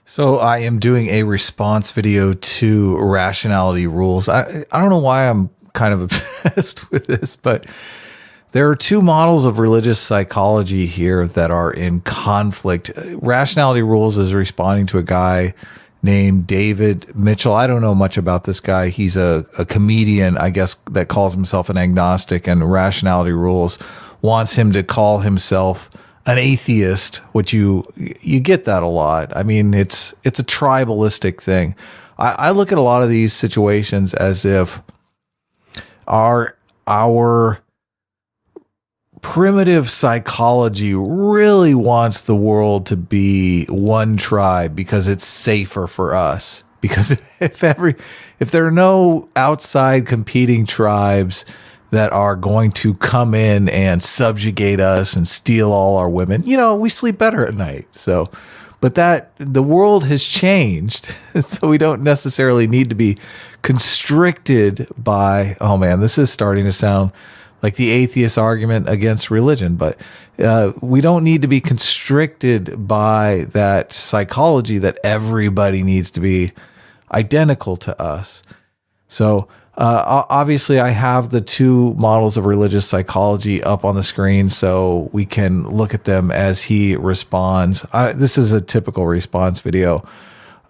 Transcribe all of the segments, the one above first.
So I am doing a response video to Rationality rules. I don't know why I'm kind of obsessed with this, but there are two models of religious psychology here that are in conflict. Rationality rules is responding to a guy named David Mitchell. I don't know much about this guy. He's a comedian, I guess, that calls himself an agnostic, and Rationality rules wants him to call himself an atheist, which you get that a lot. I mean, it's a tribalistic thing. I look at a lot of these situations as if our primitive psychology really wants the world to be one tribe because it's safer for us. Because if there are no outside competing tribes that are going to come in and subjugate us and steal all our women, we sleep better at night. So, but the world has changed. So we don't necessarily need to be constricted by, oh man, this is starting to sound like the atheist argument against religion, but we don't need to be constricted by that psychology that everybody needs to be identical to us. So obviously I have the two models of religious psychology up on the screen so we can look at them as he responds. This is a typical response video.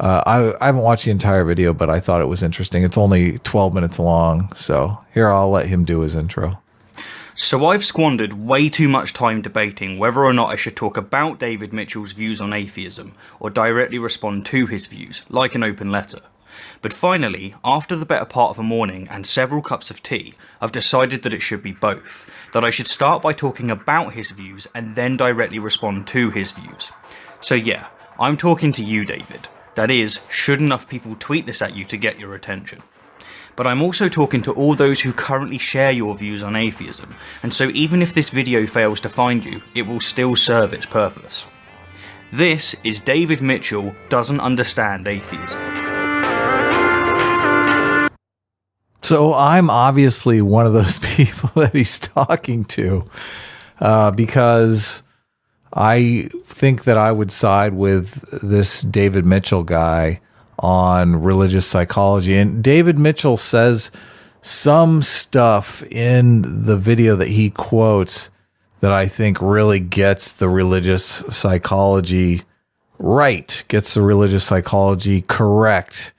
I haven't watched the entire video, but I thought it was interesting. It's only 12 minutes long. So here, I'll let him do his intro. So I've squandered way too much time debating whether or not I should talk about David Mitchell's views on atheism or directly respond to his views, like an open letter. But finally, after the better part of a morning and several cups of tea, I've decided that it should be both. That I should start by talking about his views and then directly respond to his views. So yeah, I'm talking to you, David. That is, should enough people tweet this at you to get your attention. But I'm also talking to all those who currently share your views on atheism, and so even if this video fails to find you, it will still serve its purpose. This is David Mitchell Doesn't Understand Atheism. So I'm obviously one of those people that he's talking to because I think that I would side with this David Mitchell guy on religious psychology. And David Mitchell says some stuff in the video that he quotes that I think really gets the religious psychology right, gets the religious psychology correct.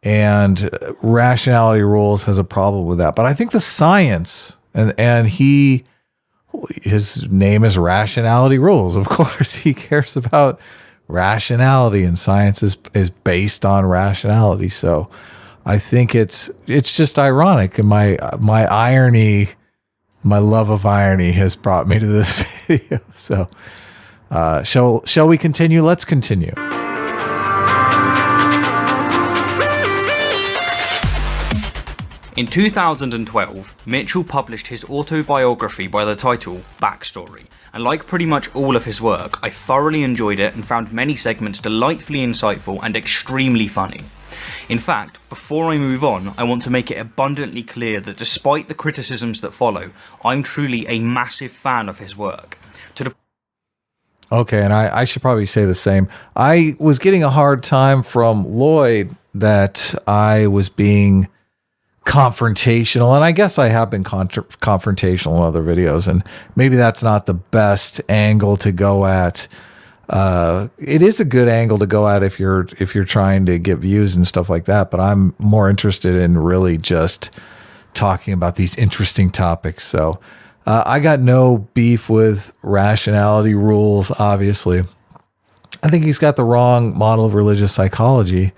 And Rationality rules has a problem with that. But I think the science, and his name is Rationality rules. Of course, he cares about rationality, and science is based on rationality. So I think it's just ironic, and my irony, my love of irony has brought me to this video. So shall we continue? Let's continue. In 2012, Mitchell published his autobiography by the title Backstory, and like pretty much all of his work, I thoroughly enjoyed it and found many segments delightfully insightful and extremely funny. In fact, before I move on, I want to make it abundantly clear that despite the criticisms that follow, I'm truly a massive fan of his work. Okay, and I should probably say the same. I was getting a hard time from Lloyd that I was being confrontational, and I guess I have been confrontational in other videos, and maybe that's not the best angle to go at. It is a good angle to go at if you're trying to get views and stuff like that, but I'm more interested in really just talking about these interesting topics. So I got no beef with Rationality rules, obviously. I think he's got the wrong model of religious psychology.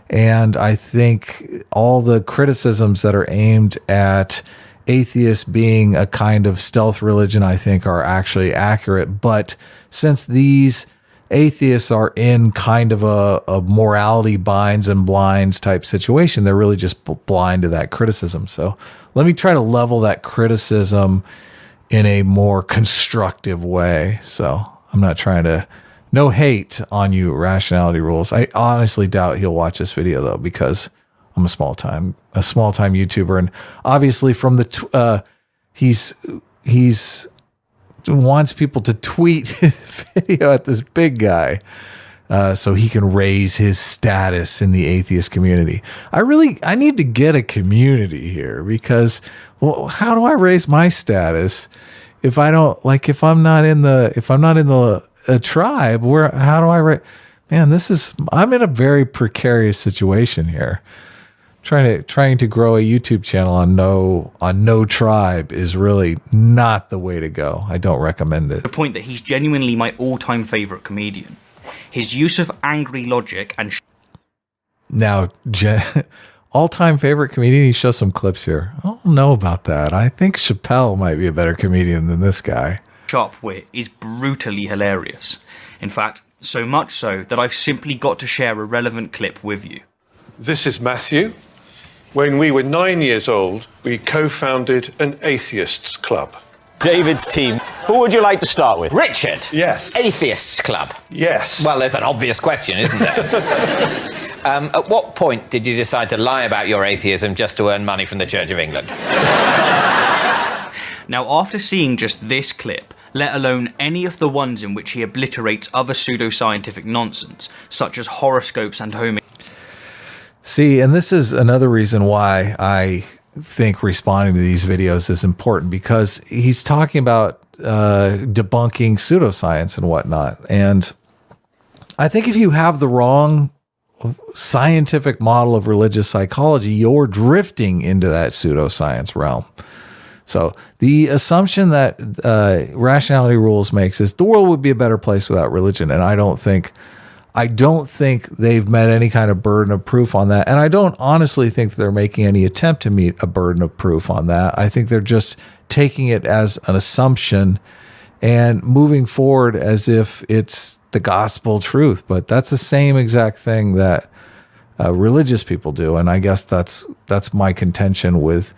And I think all the criticisms that are aimed at atheists being a kind of stealth religion, I think, are actually accurate. But since these atheists are in kind of a morality binds and blinds type situation, they're really just blind to that criticism. So let me try to level that criticism in a more constructive way. So I'm not trying to... No hate on you, Rationality rules. I honestly doubt he'll watch this video though, because I'm a small time YouTuber, and obviously from the he's wants people to tweet his video at this big guy. so he can raise his status in the atheist community. I need to get a community here because, well, how do I raise my status if I don't if I'm not in the a tribe? How do I Man, I'm in a very precarious situation here. Trying to grow a YouTube channel on no tribe is really not the way to go. I don't recommend it. The point that he's genuinely my all-time favorite comedian. His use of angry logic and now all-time favorite comedian. He shows some clips here. I don't know about that. I think Chappelle might be a better comedian than this guy. Sharp wit is brutally hilarious. In fact, so much so that I've simply got to share a relevant clip with you. This is Matthew. When we were 9 years old, we co-founded an atheists club. David's team. Who would you like to start with? Richard? Yes. Atheists Club? Yes. Well, there's an obvious question, isn't there? At what point did you decide to lie about your atheism just to earn money from the Church of England? Now, after seeing just this clip, let alone any of the ones in which he obliterates other pseudoscientific nonsense, such as horoscopes and home... See, and this is another reason why I think responding to these videos is important, because he's talking about debunking pseudoscience and whatnot. And I think if you have the wrong scientific model of religious psychology, you're drifting into that pseudoscience realm. So the assumption that Rationality Rules makes is the world would be a better place without religion. And I don't think they've met any kind of burden of proof on that. And I don't honestly think they're making any attempt to meet a burden of proof on that. I think they're just taking it as an assumption and moving forward as if it's the gospel truth. But that's the same exact thing that religious people do. And I guess that's my contention with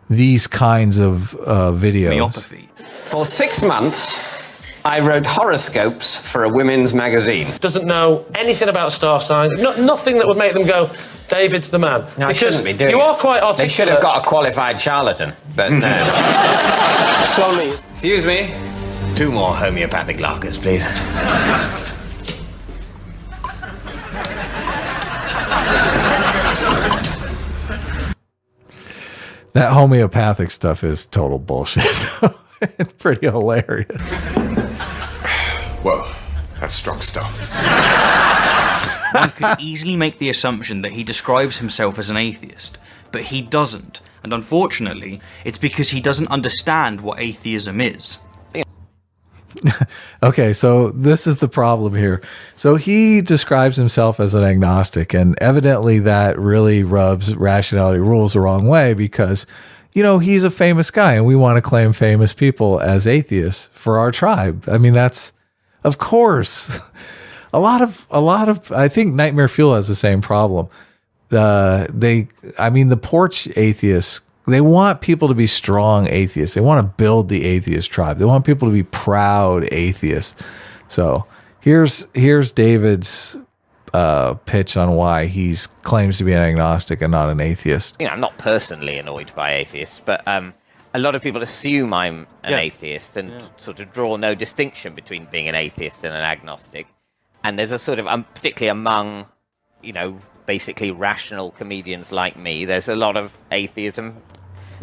these kinds of videos. Myopathy. For 6 months, I wrote horoscopes for a women's magazine. Doesn't know anything about star signs. Nothing that would make them go, David's the man. No, I shouldn't be doing you are quite articulate. They should have got a qualified charlatan, but no. Slowly. Excuse me. 2 more homeopathic laskers, please. That homeopathic stuff is total bullshit. It's pretty hilarious. Whoa, that's strong stuff. One could easily make the assumption that he describes himself as an atheist, but he doesn't. And unfortunately, it's because he doesn't understand what atheism is. Okay, so this is the problem here. So he describes himself as an agnostic, and evidently that really rubs Rationality Rules the wrong way because, he's a famous guy and we want to claim famous people as atheists for our tribe. I mean, that's, of course, a lot of, I think Nightmare Fuel has the same problem. The porch atheists, they want people to be strong atheists. They want to build the atheist tribe. They want people to be proud atheists. So here's David's pitch on why he claims to be an agnostic and not an atheist. I'm not personally annoyed by atheists, but a lot of people assume I'm an atheist and sort of draw no distinction between being an atheist and an agnostic. And there's a sort of, particularly among, basically rational comedians like me, there's a lot of atheism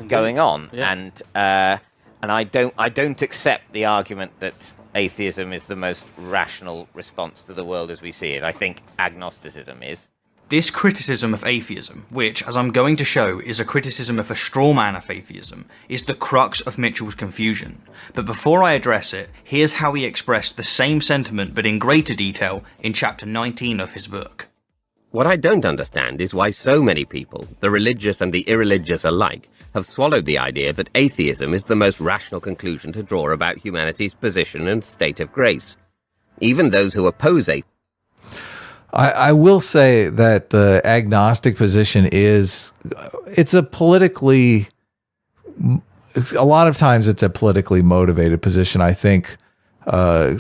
going on, and I don't accept the argument that atheism is the most rational response to the world as we see it. I think agnosticism is. This criticism of atheism, which, as I'm going to show, is a criticism of a straw man of atheism, is the crux of Mitchell's confusion. But before I address it, here's how he expressed the same sentiment but in greater detail in chapter 19 of his book. What I don't understand is why so many people, the religious and the irreligious alike, have swallowed the idea that atheism is the most rational conclusion to draw about humanity's position and state of grace. Even those who oppose atheism. I will say that the agnostic position it's a lot of times it's a politically motivated position. I think Neil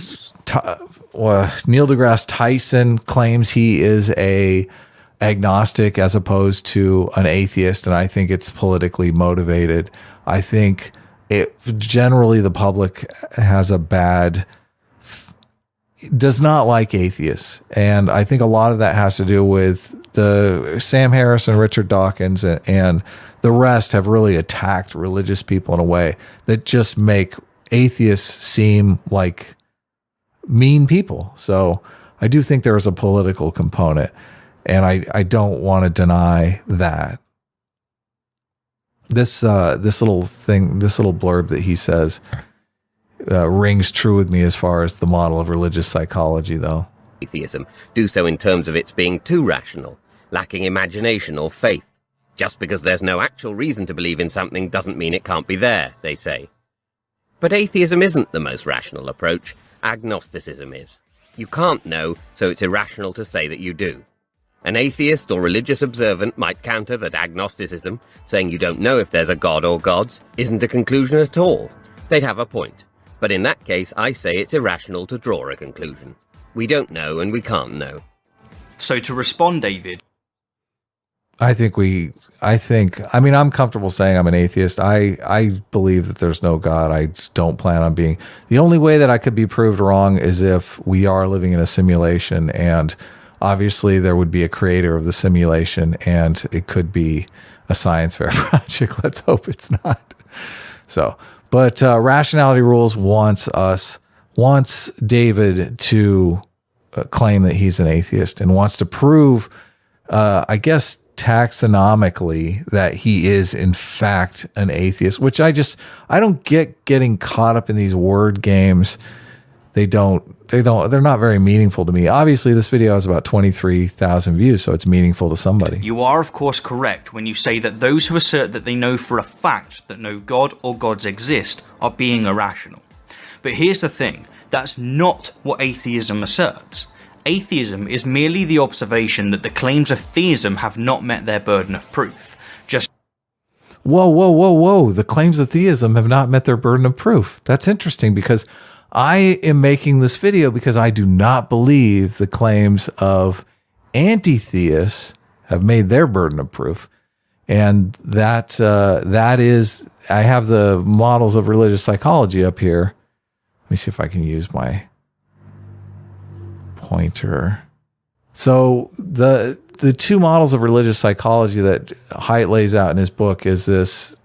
deGrasse Tyson claims he is a agnostic as opposed to an atheist, and I think it's politically motivated. I think generally the public has a bad does not like atheists. And I think a lot of that has to do with the Sam Harris and Richard Dawkins and the rest have really attacked religious people in a way that just make atheists seem like mean people. So I do think there is a political component, and I don't want to deny that. This little blurb that he says rings true with me as far as the model of religious psychology, though. Atheism do so in terms of its being too rational, lacking imagination or faith. Just because there's no actual reason to believe in something doesn't mean it can't be there, they say. But atheism isn't the most rational approach. Agnosticism is. You can't know, so it's irrational to say that you do. An atheist or religious observant might counter that agnosticism, saying you don't know if there's a god or gods, isn't a conclusion at all. They'd have a point. But in that case, I say it's irrational to draw a conclusion. We don't know and we can't know. So to respond, David, I mean, I'm comfortable saying I'm an atheist. I believe that there's no God. I don't plan on being. The only way that I could be proved wrong is if we are living in a simulation, and obviously there would be a creator of the simulation, and it could be a science fair project. Let's hope it's not. So, but Rationality Rules wants David to claim that he's an atheist and wants to prove, I guess, taxonomically that he is in fact an atheist, which I don't get getting caught up in these word games. They're not very meaningful to me. Obviously this video has about 23,000 views, so it's meaningful to somebody. you are of course correct when you say that those who assert that they know for a fact that no God or gods exist are being irrational. But here's the thing, that's not what atheism asserts. Atheism is merely the observation that the claims of theism have not met their burden of proof. Whoa. The claims of theism have not met their burden of proof. That's interesting, because I am making this video because I do not believe the claims of anti-theists have made their burden of proof. And that is, I have the models of religious psychology up here. Let me see if I can use my pointer. So the two models of religious psychology that Haidt lays out in his book is this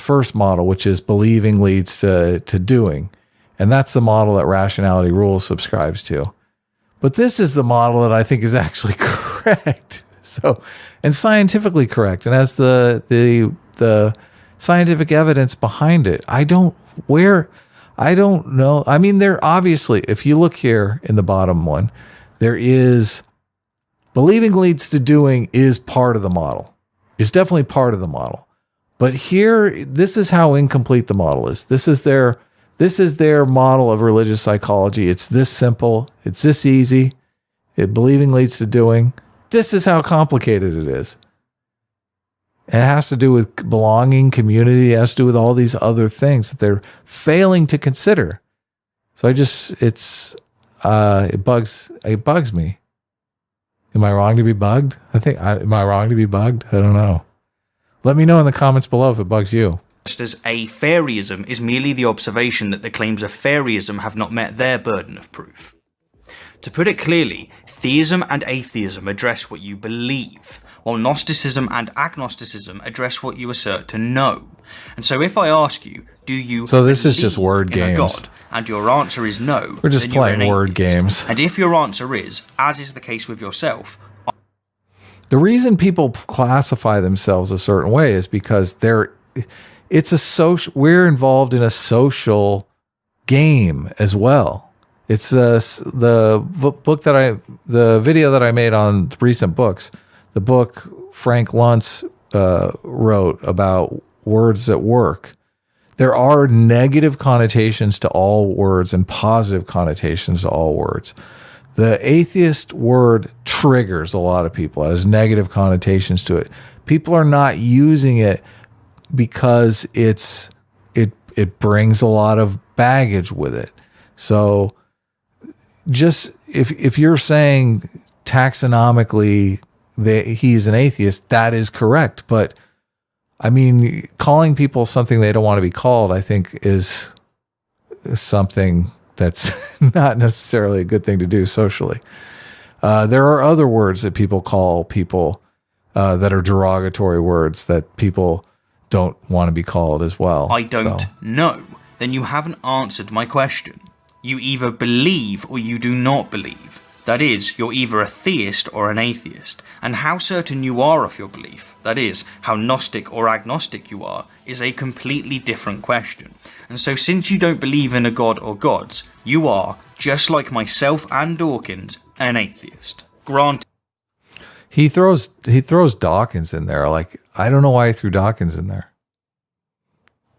first model, which is believing leads to doing. And that's the model that Rationality Rules subscribes to. But this is the model that I think is actually correct. So, and scientifically correct, and has the scientific evidence behind it. I don't know. I mean, there obviously, if you look here in the bottom one, there is believing leads to doing is part of the model. It's definitely part of the model. But here, this is how incomplete the model is. This is their model of religious psychology. It's this simple. It's this easy. Believing leads to doing. This is how complicated it is. It has to do with belonging, community. It has to do with all these other things that they're failing to consider. So it bugs me. Am I wrong to be bugged? Am I wrong to be bugged? I don't know. Let me know in the comments below if it bugs you. Just as a fairyism is merely the observation that the claims of fairyism have not met their burden of proof. To put it clearly, theism and atheism address what you believe, while Gnosticism and agnosticism address what you assert to know. And so if I ask you, do you So this is just word in a games. God, and your answer is no, We're just then you're playing an word atheist. games. And if your answer is, as is the case with yourself, The reason people classify themselves a certain way is because we're involved in a social game as well. It's the video that I made on recent books, the book Frank Luntz wrote about words at work. There are negative connotations to all words and positive connotations to all words. The atheist word triggers a lot of people. It has negative connotations to it. People are not using it because it brings a lot of baggage with it. So just if you're saying taxonomically that he's an atheist, that is correct. But I mean, calling people something they don't want to be called, I think, is something that's not necessarily a good thing to do socially. There are other words that people call people that are derogatory words that people don't want to be called as well. I don't know. Then you haven't answered my question. You either believe or you do not believe. That is, you're either a theist or an atheist. And how certain you are of your belief, that is, how Gnostic or agnostic you are, is a completely different question. And so since you don't believe in a god or gods, you are, just like myself and Dawkins, an atheist. Granted. He throws Dawkins in there. Like, I don't know why he threw Dawkins in there.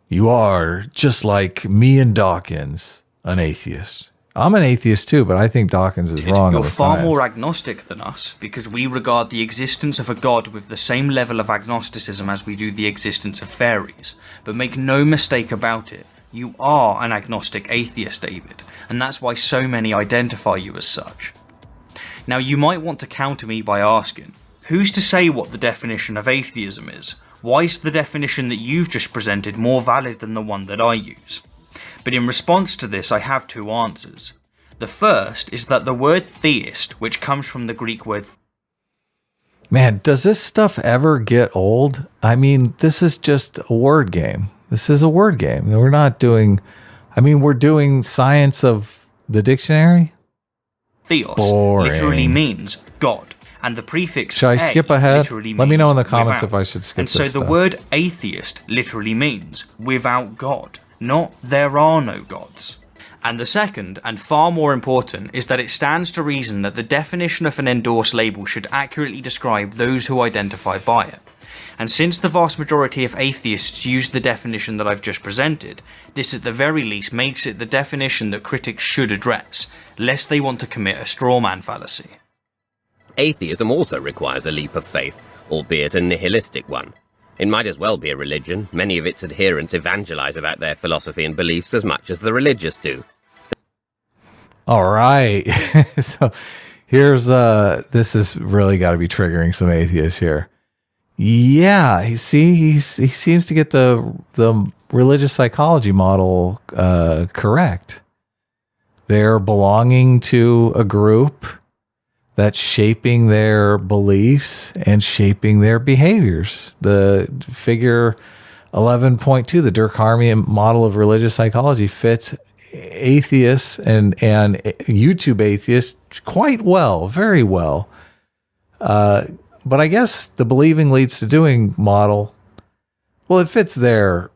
You are, just like me and Dawkins, an atheist. I'm an atheist too, but I think Dawkins is wrong. You're far more agnostic than us, because we regard the existence of a god with the same level of agnosticism as we do the existence of fairies. But make no mistake about it, you are an agnostic atheist, David, and that's why so many identify you as such. Now you might want to counter me by asking, who's to say what the definition of atheism is? Why is the definition that you've just presented more valid than the one that I use? But in response to this, I have two answers. The first is that the word theist, which comes from the Greek word... Man, does this stuff ever get old? I mean, this is just a word game. This is a word game. We're not doing... I mean, we're doing science of the dictionary? Theos Boring. literally means God, and the prefix Should I skip ahead? literally Let me know in the means comments without. if I should skip And this so the stuff. word atheist literally means without God, not there are no gods. And the second, and far more important, is that it stands to reason that the definition of an endorsed label should accurately describe those who identify by it. And since the vast majority of atheists use the definition that I've just presented, this at the very least makes it the definition that critics should address, lest they want to commit a straw man fallacy. Atheism also requires a leap of faith, albeit a nihilistic one. It might as well be a religion. Many of its adherents evangelize about their philosophy and beliefs as much as the religious do. All right. So here's this has really got to be triggering some atheists here. Yeah, he seems to get the religious psychology model correct. They're belonging to a group that's shaping their beliefs and shaping their behaviors. The figure 11.2, the Durkheimian model of religious psychology, fits atheists and YouTube atheists quite well, very well. But I guess the believing leads to doing model, well, it fits their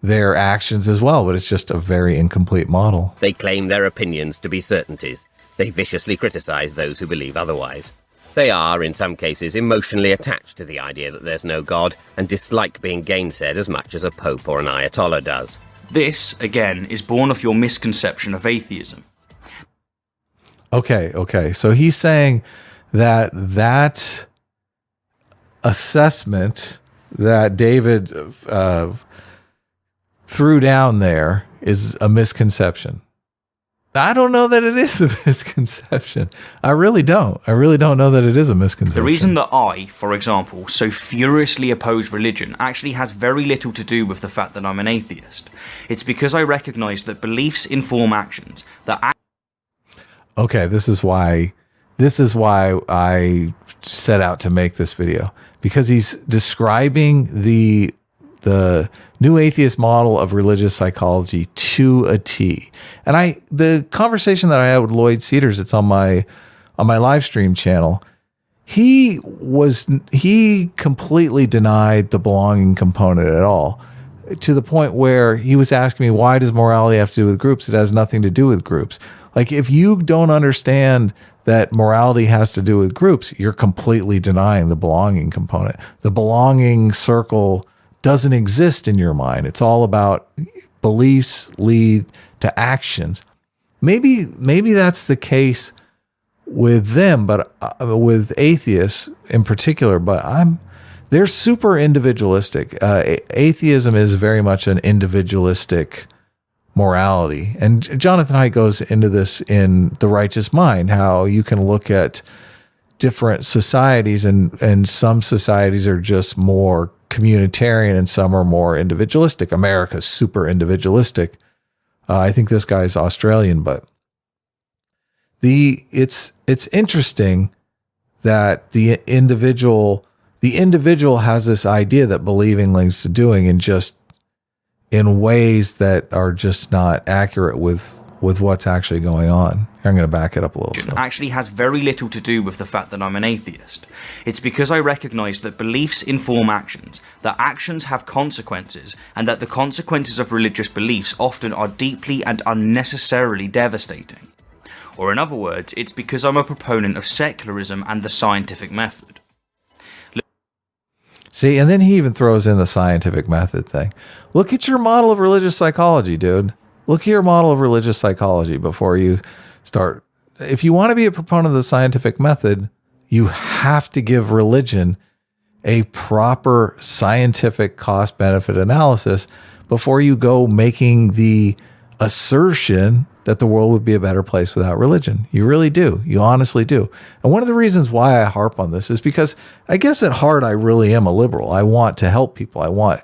actions as well, but it's just a very incomplete model. They claim their opinions to be certainties. They viciously criticize those who believe otherwise. They are, in some cases, emotionally attached to the idea that there's no God and dislike being gainsaid as much as a pope or an ayatollah does. This, again, is born of your misconception of atheism. Okay. So he's saying that assessment that David threw down there is a misconception. I don't know that it is a misconception. I really don't know that it is a misconception. The reason that I, for example, so furiously oppose religion actually has very little to do with the fact that I'm an atheist. It's because I recognize that beliefs inform actions. Okay, this is why I set out to make this video, because he's describing the new atheist model of religious psychology to a T. And the conversation that I had with Lloyd Cedars, it's on my live stream channel, he completely denied the belonging component at all, to the point where he was asking me, why does morality have to do with groups? It has nothing to do with groups. Like, if you don't understand that morality has to do with groups, you're completely denying the belonging component. The belonging circle doesn't exist in your mind. It's all about beliefs lead to actions. Maybe that's the case with them, but with atheists in particular. But they're super individualistic. Atheism is very much an individualistic morality. And Jonathan Haidt goes into this in The Righteous Mind, how you can look at different societies and some societies are just more communitarian and some are more individualistic. America's super individualistic. I think this guy's Australian, but it's interesting that the individual has this idea that believing links to doing in ways that are just not accurate with what's actually going on. I'm going to back it up a little. So. Actually has very little to do with the fact that I'm an atheist. It's because I recognize that beliefs inform actions, that actions have consequences, and that the consequences of religious beliefs often are deeply and unnecessarily devastating. Or in other words, it's because I'm a proponent of secularism and the scientific method. See, and then he even throws in the scientific method thing. Look at your model of religious psychology, dude. Look at your model of religious psychology before you start. If you want to be a proponent of the scientific method, you have to give religion a proper scientific cost-benefit analysis before you go making the assertion that the world would be a better place without religion. You really do. You honestly do. And one of the reasons why I harp on this is because I guess at heart I really am a liberal. I want to help people. I want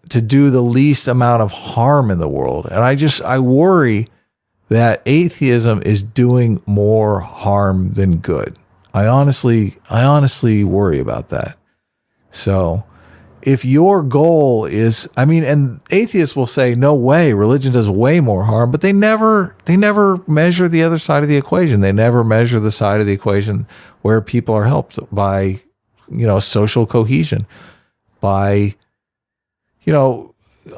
to do the least amount of harm in the world. And I worry that atheism is doing more harm than good. I honestly worry about that. So if your goal is, and atheists will say, no way, religion does way more harm, but they never measure the other side of the equation. They never measure the side of the equation where people are helped by, social cohesion, by,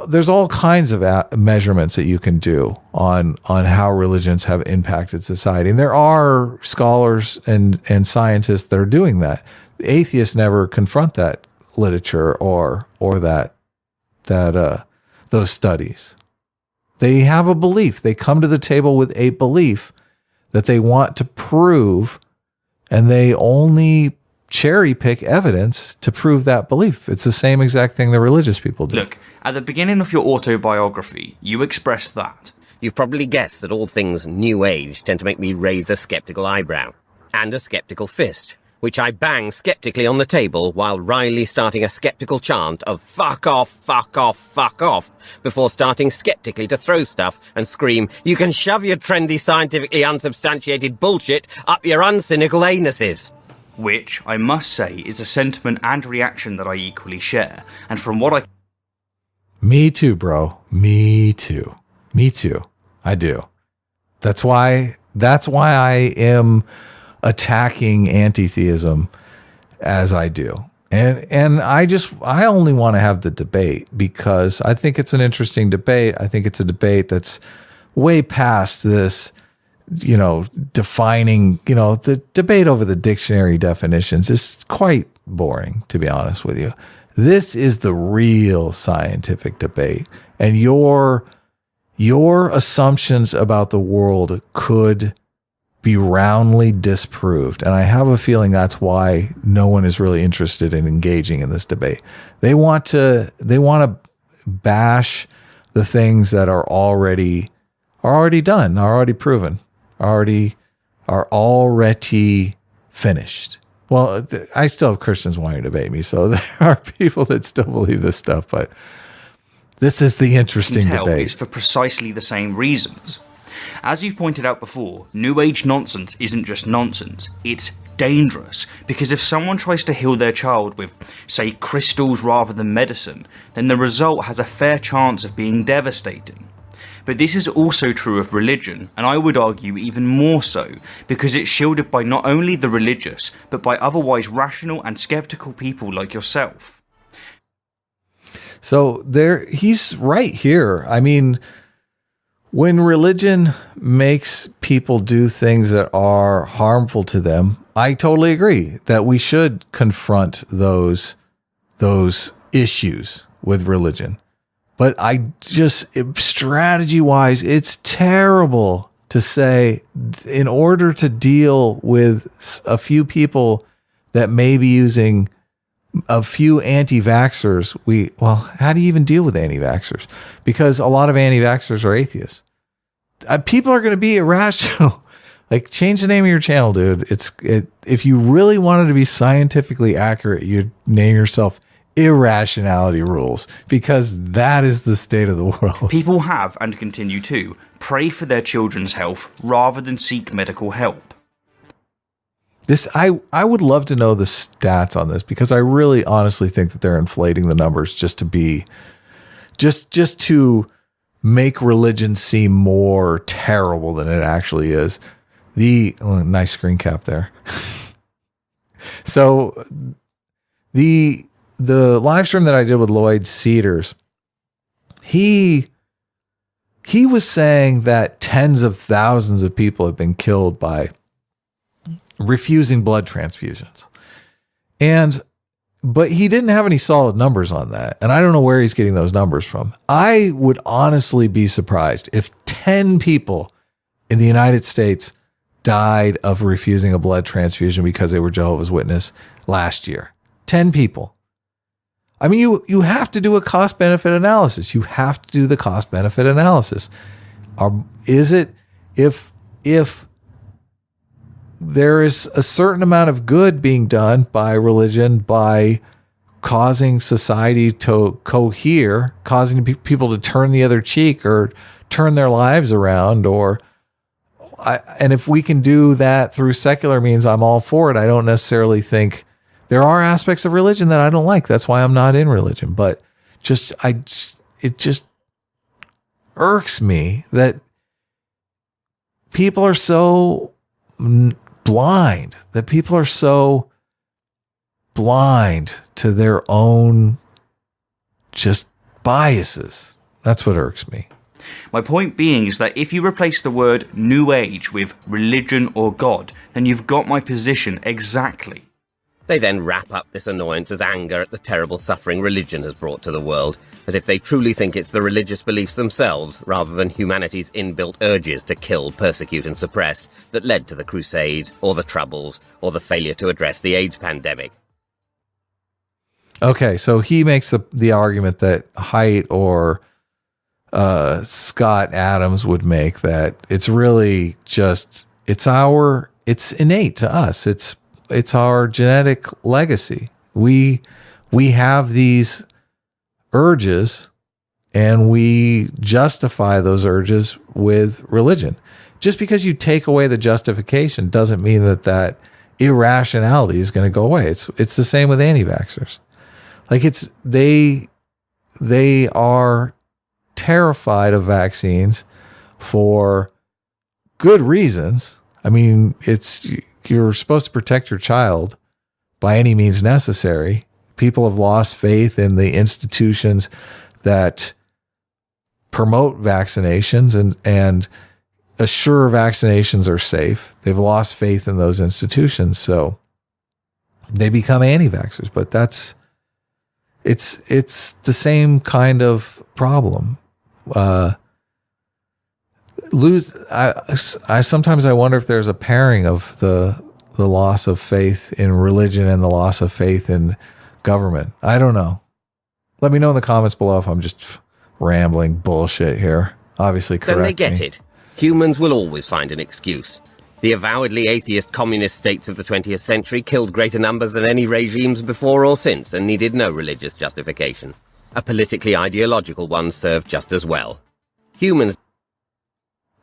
there's all kinds of measurements that you can do on how religions have impacted society. And there are scholars and scientists that are doing that. Atheists never confront that literature or those studies. They have a belief. They come to the table with a belief that they want to prove, and they only cherry pick evidence to prove that belief. It's the same exact thing the religious people do. Look, at the beginning of your autobiography, you expressed that. You've probably guessed that all things New Age tend to make me raise a skeptical eyebrow and a skeptical fist, which I bang skeptically on the table while wryly starting a skeptical chant of fuck off, fuck off, fuck off, before starting skeptically to throw stuff and scream, you can shove your trendy, scientifically unsubstantiated bullshit up your uncynical anuses. Which, I must say, is a sentiment and reaction that I equally share, and from what I... Me too, bro. Me too. I do. That's why I am attacking anti-theism as I do. And I only want to have the debate because I think it's an interesting debate. I think it's a debate that's way past this, defining, the debate over the dictionary definitions is quite boring, to be honest with you. This is the real scientific debate. And your assumptions about the world could be roundly disproved. And I have a feeling that's why no one is really interested in engaging in this debate. They want to bash the things that are already done, are already proven, are already finished. Well, I still have Christians wanting to debate me, so there are people that still believe this stuff, but this is the interesting debate. Is for precisely the same reasons. As you've pointed out before, New Age nonsense isn't just nonsense, it's dangerous, because if someone tries to heal their child with, say, crystals rather than medicine, then the result has a fair chance of being devastating. But this is also true of religion, and I would argue even more so, because it's shielded by not only the religious, but by otherwise rational and skeptical people like yourself. So he's right here. When religion makes people do things that are harmful to them, I totally agree that we should confront those issues with religion. But strategy-wise, it's terrible to say, in order to deal with a few people that may be using a few anti-vaxxers, how do you even deal with anti-vaxxers? Because a lot of anti-vaxxers are atheists. People are going to be irrational. Like, change the name of your channel, dude. If you really wanted to be scientifically accurate, you'd name yourself irrationality rules, because that is the state of the world. People have, and continue to, pray for their children's health rather than seek medical help. This I would love to know the stats on this, because I really honestly think that they're inflating the numbers just to be just to make religion seem more terrible than it actually is. Nice screen cap there. So the live stream that I did with Lloyd Cedars, he was saying that tens of thousands of people have been killed by refusing blood transfusions. But he didn't have any solid numbers on that. And I don't know where he's getting those numbers from. I would honestly be surprised if 10 people in the United States died of refusing a blood transfusion because they were Jehovah's Witness last year. 10 people. I mean, you have to do a cost benefit analysis. You have to do the cost benefit analysis. Is it if there is a certain amount of good being done by religion, by causing society to cohere, causing people to turn the other cheek or turn their lives around, and if we can do that through secular means, I'm all for it. I don't necessarily think there are aspects of religion that I don't like. That's why I'm not in religion. But it just irks me that people are so blind, that people are so blind to their own just biases. That's what irks me. My point being is that if you replace the word New Age with religion or God, then you've got my position exactly. They then wrap up this annoyance as anger at the terrible suffering religion has brought to the world, as if they truly think it's the religious beliefs themselves, rather than humanity's inbuilt urges to kill, persecute and suppress, that led to the Crusades, or the Troubles, or the failure to address the AIDS pandemic. Okay, so he makes the argument that Haidt or Scott Adams would make, that it's really just, it's innate to us. It's our genetic legacy. We have these urges and we justify those urges with religion. Just because you take away the justification doesn't mean that irrationality is going to go away. It's the same with anti-vaxxers. Like they are terrified of vaccines for good reasons. I mean, you're supposed to protect your child by any means necessary. People have lost faith in the institutions that promote vaccinations and assure vaccinations are safe. They've lost faith in those institutions, so they become anti-vaxxers. But it's the same kind of problem. I sometimes wonder if there's a pairing of the loss of faith in religion and the loss of faith in government. I don't know. Let me know in the comments below if I'm just rambling bullshit here. Obviously, correct me. Then they get it. Humans will always find an excuse. The avowedly atheist communist states of the 20th century killed greater numbers than any regimes before or since and needed no religious justification. A politically ideological one served just as well. Humans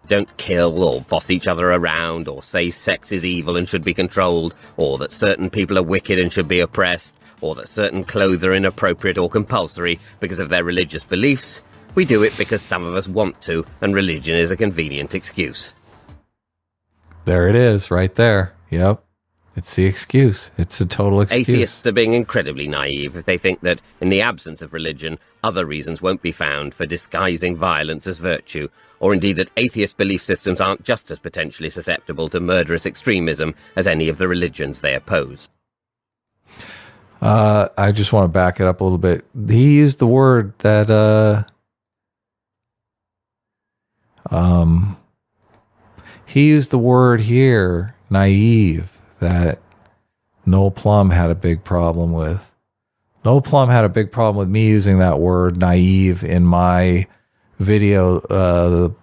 don't kill or boss each other around, or say sex is evil and should be controlled, or that certain people are wicked and should be oppressed, or that certain clothes are inappropriate or compulsory because of their religious beliefs. We do it because some of us want to, and religion is a convenient excuse. There it is, right there. Yep. It's the excuse. It's a total excuse. Atheists are being incredibly naive if they think that, in the absence of religion, other reasons won't be found for disguising violence as virtue, or indeed that atheist belief systems aren't just as potentially susceptible to murderous extremism as any of the religions they oppose. I just want to back it up a little bit. He used the word that he used the word here, naive, that Noel Plum had a big problem with. Noel Plum had a big problem with me using that word, naive, in my video,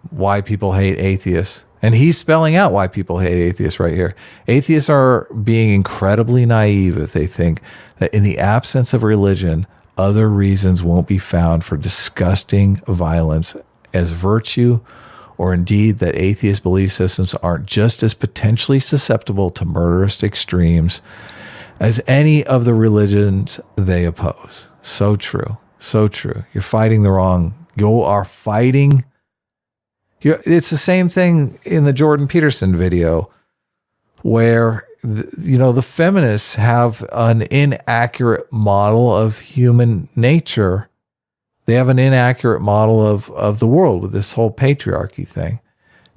Why People Hate Atheists. And he's spelling out why people hate atheists right here. Atheists are being incredibly naive if they think that in the absence of religion, other reasons won't be found for disgusting violence as virtue, or indeed that atheist belief systems aren't just as potentially susceptible to murderous extremes as any of the religions they oppose. So true. So true. You're fighting the wrong. You are fighting. It's the same thing in the Jordan Peterson video where, the feminists have an inaccurate model of human nature. They have an inaccurate model of the world with this whole patriarchy thing.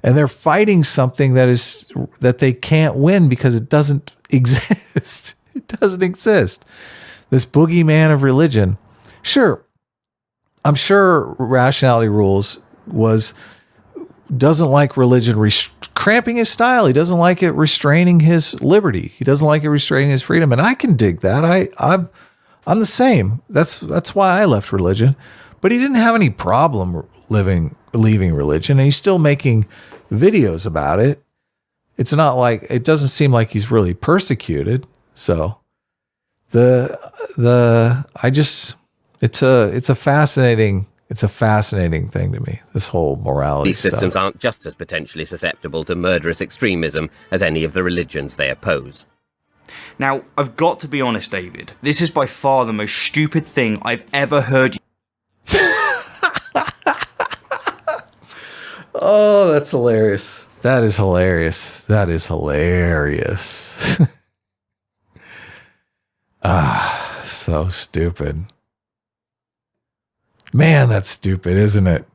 And they're fighting something that they can't win because it doesn't exist. It doesn't exist. This boogeyman of religion. Sure, I'm sure Rationality Rules doesn't like religion cramping his style. He doesn't like it restraining his liberty. He doesn't like it restraining his freedom. And I can dig that. I'm the same. That's why I left religion. But he didn't have any problem leaving religion, and he's still making videos about it. It's not like, it doesn't seem like he's really persecuted. So it's a fascinating thing to me, this whole morality These stuff. systems aren't just as potentially susceptible to murderous extremism as any of the religions they oppose. Now, I've got to be honest, David. This is by far the most stupid thing I've ever heard. Oh, that's hilarious. That is hilarious. That is hilarious. So stupid. Man, that's stupid, isn't it?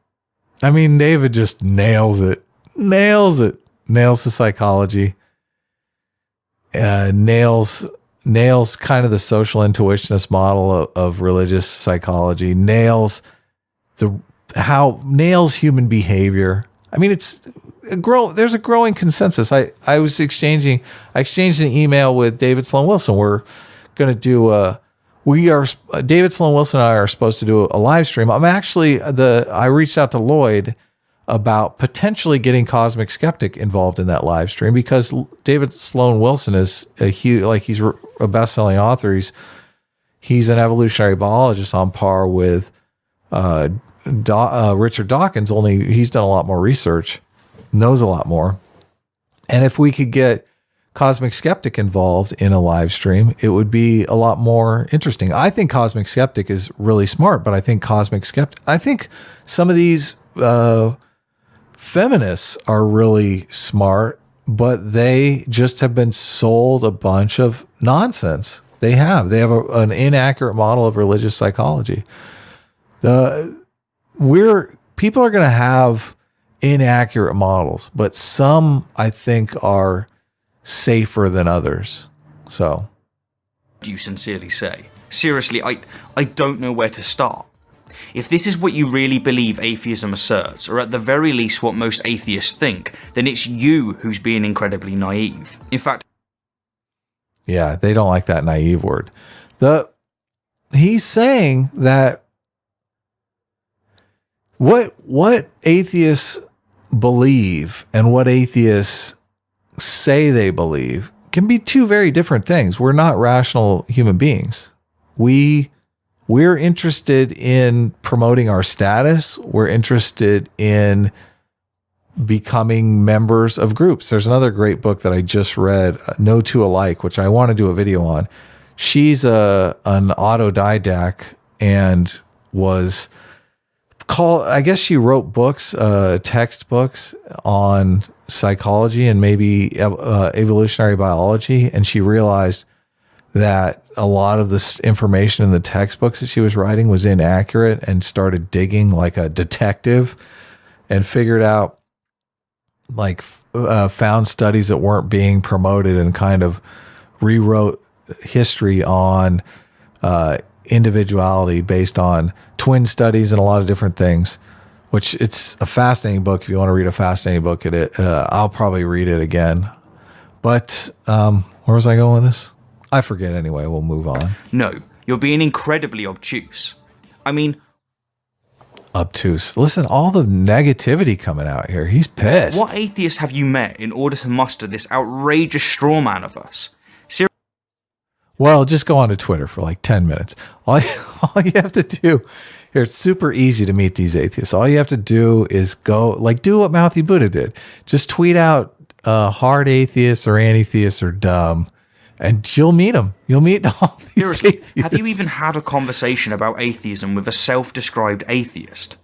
I mean, David just nails it. Nails the psychology. Nails kind of the social intuitionist model of religious psychology. Nails human behavior. I mean, there's a growing consensus. I exchanged an email with David Sloan Wilson. We're going to do David Sloan Wilson and I are supposed to do a live stream. I reached out to Lloyd about potentially getting Cosmic Skeptic involved in that live stream, because David Sloan Wilson is he's a best-selling author. He's an evolutionary biologist on par with Richard Dawkins, only he's done a lot more research, knows a lot more. And if we could get Cosmic Skeptic involved in a live stream, it would be a lot more interesting. I think Cosmic Skeptic is really smart, but I think some of these feminists are really smart, but they just have been sold a bunch of nonsense. They have an inaccurate model of religious psychology. People are going to have inaccurate models, but some I think are safer than others. So, Do you sincerely say? Seriously, I don't know where to start. If this is what you really believe atheism asserts, or at the very least what most atheists think, then it's you who's being incredibly naive. In fact, yeah, they don't like that naive word. He's saying that what atheists believe and what atheists say they believe can be two very different things. We're not rational human beings. We're interested in promoting our status. We're interested in becoming members of groups. There's another great book that I just read, No Two Alike, which I want to do a video on. She's an autodidact and was I guess she wrote books, textbooks on psychology and maybe evolutionary biology. And she realized that a lot of this information in the textbooks that she was writing was inaccurate, and started digging like a detective and figured out, found studies that weren't being promoted and kind of rewrote history on individuality based on twin studies and a lot of different things, which it's a fascinating book. If you want to read a fascinating book at it, I'll probably read it again. But where was I going with this? I forget anyway. We'll move on. no, you're being incredibly obtuse. I mean, obtuse. Listen, all the negativity coming out here. He's pissed. What atheists have you met in order to muster this outrageous straw man of us? Well, just go on to Twitter for like 10 minutes. All you have to do here, it's super easy to meet these atheists. All you have to do is go, like, do what Mouthy Buddha did. Just tweet out hard atheists or anti-theists or dumb, and you'll meet them. You'll meet all these Seriously, atheists. have you even had a conversation about atheism with a self-described atheist?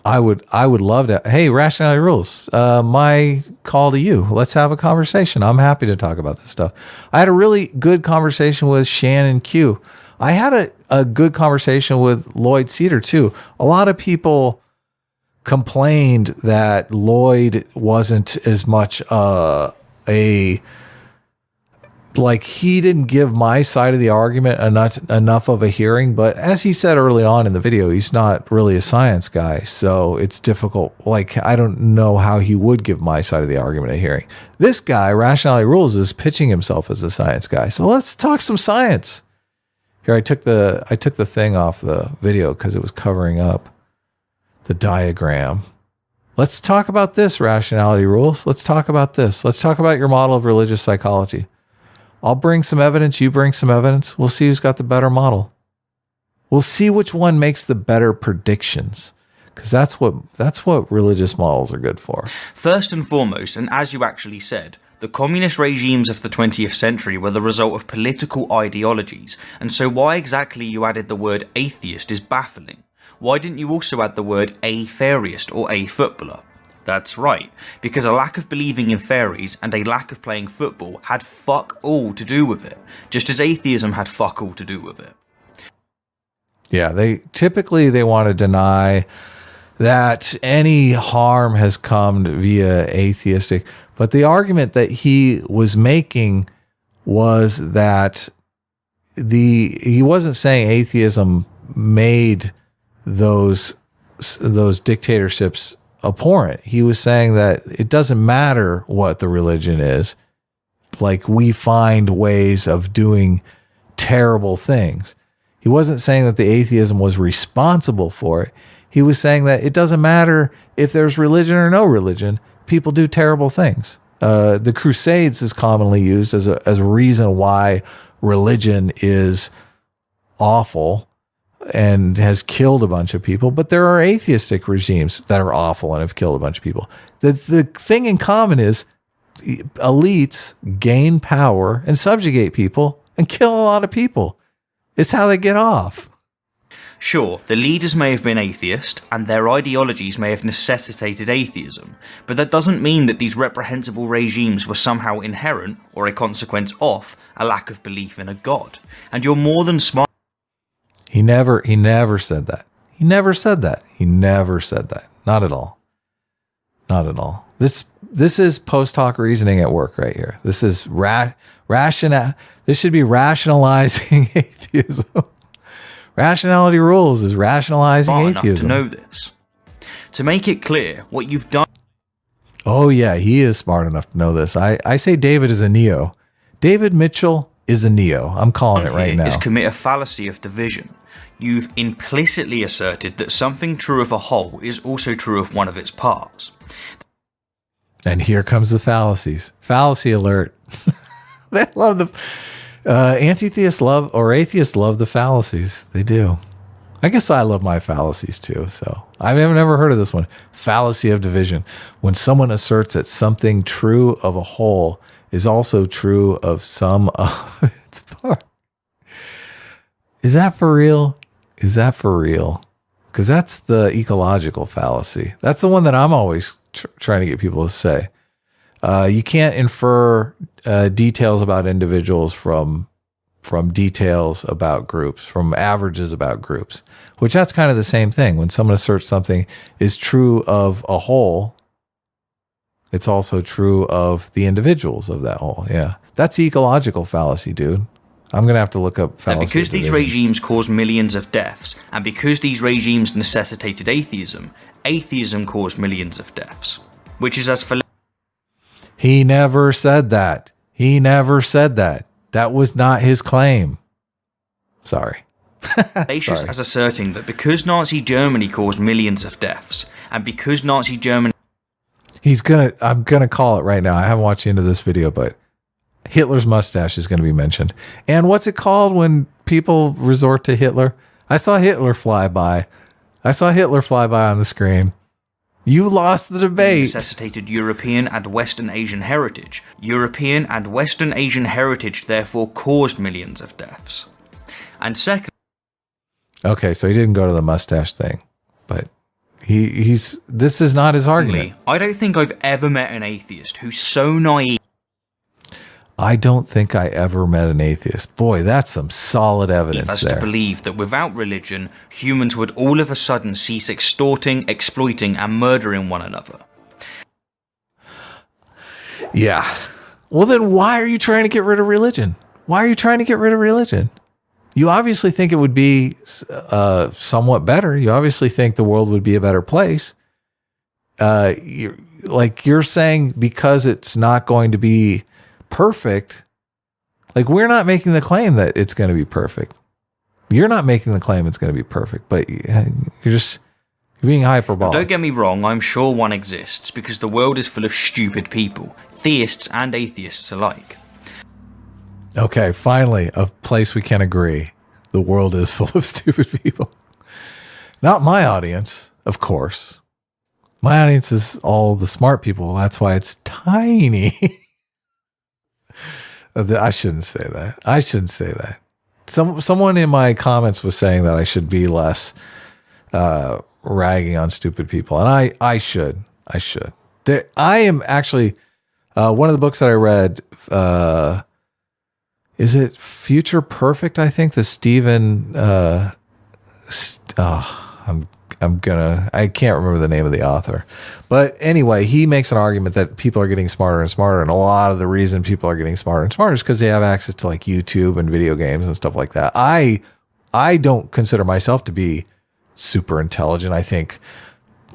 I would love to. Hey, Rationality Rules. My call to you. Let's have a conversation. I'm happy to talk about this stuff. I had a really good conversation with Shannon Q. I had a good conversation with Lloyd Cedar too. A lot of people complained that Lloyd wasn't as much like, he didn't give my side of the argument enough of a hearing. But as he said early on in the video, he's not really a science guy, so it's difficult. Like, I don't know how he would give my side of the argument a hearing. This guy, Rationality Rules, is pitching himself as a science guy. So let's talk some science. Here, I took the thing off the video because it was covering up the diagram. Let's talk about this, Rationality Rules. Let's talk about this. Let's talk about your model of religious psychology. I'll bring some evidence. You bring some evidence. We'll see who's got the better model. We'll see which one makes the better predictions, because that's what religious models are good for. First and foremost, and as you actually said, the communist regimes of the 20th century were the result of political ideologies, and so why exactly you added the word atheist is baffling. Why didn't you also add the word a-fairist or a-footballer? That's right, because a lack of believing in fairies and a lack of playing football had fuck all to do with it, just as atheism had fuck all to do with it. Yeah, they want to deny that any harm has come via atheistic, but the argument that he was making was that he wasn't saying atheism made those dictatorships abhorrent. He was saying that it doesn't matter what the religion is. Like, we find ways of doing terrible things. He wasn't saying that the atheism was responsible for it. He was saying that it doesn't matter if there's religion or no religion. People do terrible things. The Crusades is commonly used as a reason why religion is awful and has killed a bunch of people, but there are atheistic regimes that are awful and have killed a bunch of people. The thing in common is elites gain power and subjugate people and kill a lot of people. It's how they get off. Sure, the leaders may have been atheist, and their ideologies may have necessitated atheism, but that doesn't mean that these reprehensible regimes were somehow inherent, or a consequence of, a lack of belief in a god. And you're more than smart. He never said that. He never said that. He never said that. Not at all. Not at all. This is post hoc reasoning at work right here. This is this should be rationalizing atheism. Rationality Rules is rationalizing Smart atheism. enough to know this. To make it clear, what you've done. Oh yeah, he is smart enough to know this. I say David is a neo. David Mitchell is a neo. I'm calling it right now. Is commit a fallacy of division. You've implicitly asserted that something true of a whole is also true of one of its parts. And here comes the fallacies. Fallacy alert. They love the anti-theists love, or atheists love the fallacies. They do. I guess I love my fallacies too. So I've never heard of this one. Fallacy of division. When someone asserts that something true of a whole is also true of some of its parts. Is that for real? Is that for real? Because that's the ecological fallacy. That's the one that I'm always trying to get people to say. You can't infer details about individuals from details about groups, from averages about groups, which that's kind of the same thing. When someone asserts something is true of a whole, it's also true of the individuals of that whole. Yeah. That's ecological fallacy, dude. I'm going to have to look up fallacy. And because these regimes caused millions of deaths, and because these regimes necessitated atheism, atheism caused millions of deaths. Which is as for... He never said that. He never said that. That was not his claim. Sorry. Fallacious as asserting that because Nazi Germany caused millions of deaths, and because Nazi Germany... I'm gonna call it right now. I haven't watched the end of this video, but Hitler's mustache is going to be mentioned. And what's it called when people resort to Hitler? I saw Hitler fly by. on the screen. You lost the debate. necessitated European and Western Asian heritage. European and Western Asian heritage therefore caused millions of deaths. And second... Okay, so he didn't go to the mustache thing, but he's this is not his argument. I don't think I've ever met an atheist who's so naive... I don't think I ever met an atheist. Boy, that's some solid evidence as there. to believe that without religion, humans would all of a sudden cease extorting, exploiting, and murdering one another. Yeah. Well, then why are you trying to get rid of religion? Why are you trying to get rid of religion? You obviously think it would be somewhat better. You obviously think the world would be a better place. You're saying because it's not going to be perfect. Like, we're not making the claim that it's going to be perfect. You're not making the claim it's going to be perfect, but you're being hyperbolic. Don't get me wrong, I'm sure one exists because the world is full of stupid people, theists and atheists alike. Okay, finally, a place we can agree. The world is full of stupid people. Not my audience, of course. My audience is all the smart people. That's why it's tiny. I shouldn't say that. Someone in my comments was saying that I should be less ragging on stupid people, and I should. I am actually one of the books that I read. Is it Future Perfect? I think the Stephen. I can't remember the name of the author, but anyway, he makes an argument that people are getting smarter and smarter, and a lot of the reason people are getting smarter and smarter is because they have access to like YouTube and video games and stuff like that. I don't consider myself to be super intelligent. I think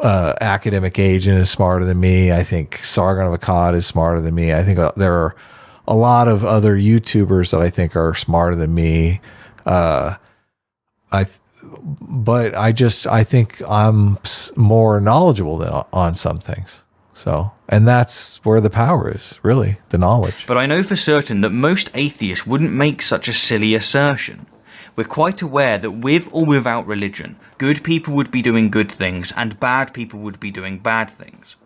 Academic Agent is smarter than me. I think Sargon of Akkad is smarter than me. I think there are a lot of other YouTubers that I think are smarter than me. But I think I'm more knowledgeable than on some things. So, and that's where the power is, really, the knowledge. But I know for certain that most atheists wouldn't make such a silly assertion. We're quite aware that with or without religion, good people would be doing good things and bad people would be doing bad things.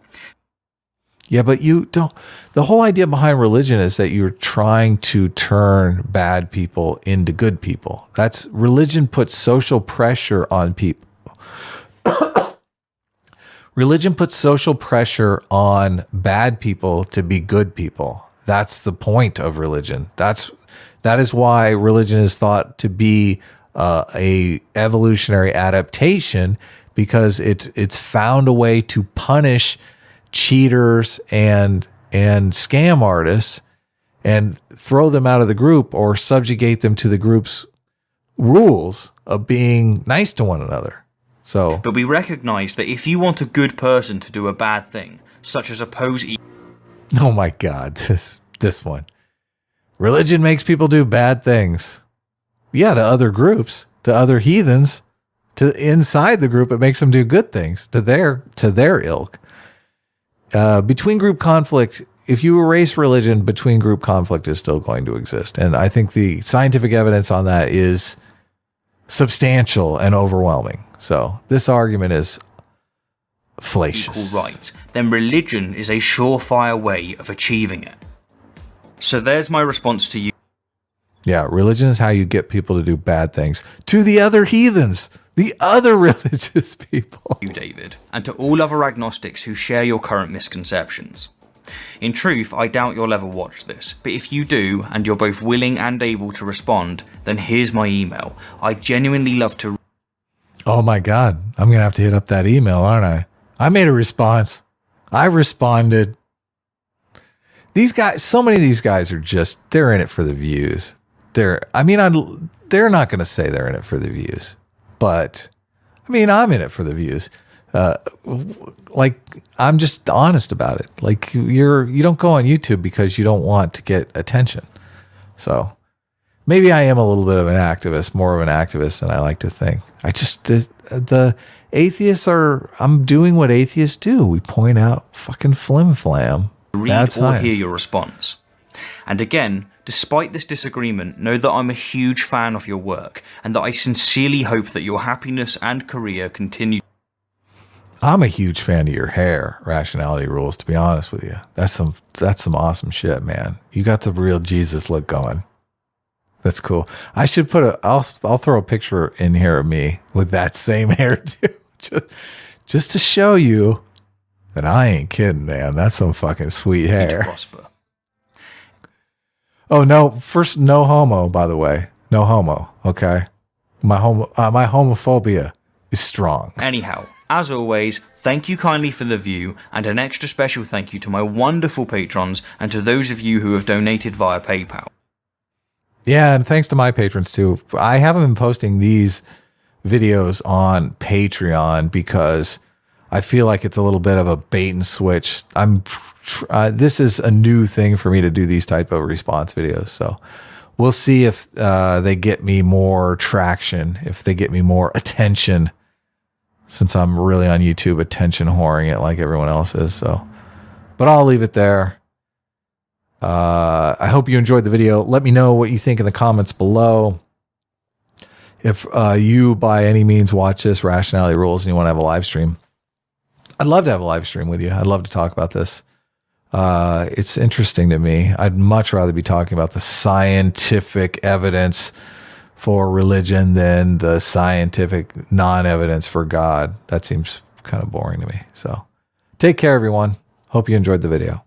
Yeah, but you don't. The whole idea behind religion is that you're trying to turn bad people into good people. That's religion puts social pressure on people. Religion puts social pressure on bad people to be good people. That's the point of religion. That is why religion is thought to be a evolutionary adaptation, because it's found a way to punish cheaters and scam artists and throw them out of the group or subjugate them to the group's rules of being nice to one another. So, but we recognize that if you want a good person to do a bad thing, such as oppose... Oh my God, this one. Religion makes people do bad things. Yeah, to other groups, to other heathens, to inside the group, it makes them do good things to their ilk. Between group conflict, if you erase religion, between group conflict is still going to exist. And I think the scientific evidence on that is substantial and overwhelming. So this argument is fallacious. Equal rights, then religion is a surefire way of achieving it. So there's my response to you. Yeah, religion is how you get people to do bad things to the other heathens. The other religious people. You, David, and to all other agnostics who share your current misconceptions. In truth, I doubt you'll ever watch this, but if you do, and you're both willing and able to respond, then here's my email. I'd genuinely love to... Oh my God, I'm going to have to hit up that email, aren't I? I made a response. I responded. These guys, so many of these guys are just, they're in it for the views. They're not going to say they're in it for the views. But I mean, I'm in it for the views. I'm just honest about it. Like, you don't go on YouTube because you don't want to get attention. So Maybe I am a little bit of an activist, more of an activist than I like to think. I just, the atheists are, I'm doing what atheists do. We point out fucking flim-flam. Read or hear your response. And again, despite this disagreement, know that I'm a huge fan of your work and that I sincerely hope that your happiness and career continue. I'm a huge fan of your hair, Rationality Rules, to be honest with you. That's some awesome shit, man. You got the real Jesus look going. That's cool. I should put I'll throw a picture in here of me with that same hair too. Just to show you that I ain't kidding, man. That's some fucking sweet hair. Prosper. Oh no, first no homo, by the way. No homo, okay? My homophobia is strong. Anyhow, as always, thank you kindly for the view, and an extra special thank you to my wonderful patrons and to those of you who have donated via PayPal. Yeah, and thanks to my patrons too. I haven't been posting these videos on Patreon because I feel like it's a little bit of a bait and switch. This is a new thing for me to do these type of response videos. So we'll see if they get me more traction, if they get me more attention, since I'm really on YouTube attention whoring it like everyone else is. So, but I'll leave it there. I hope you enjoyed the video. Let me know what you think in the comments below. If you by any means watch this Rationality Rules and you want to have a live stream, I'd love to have a live stream with you. I'd love to talk about this. It's interesting to me. I'd much rather be talking about the scientific evidence for religion than the scientific non-evidence for God. That seems kind of boring to me. So take care, everyone. Hope you enjoyed the video.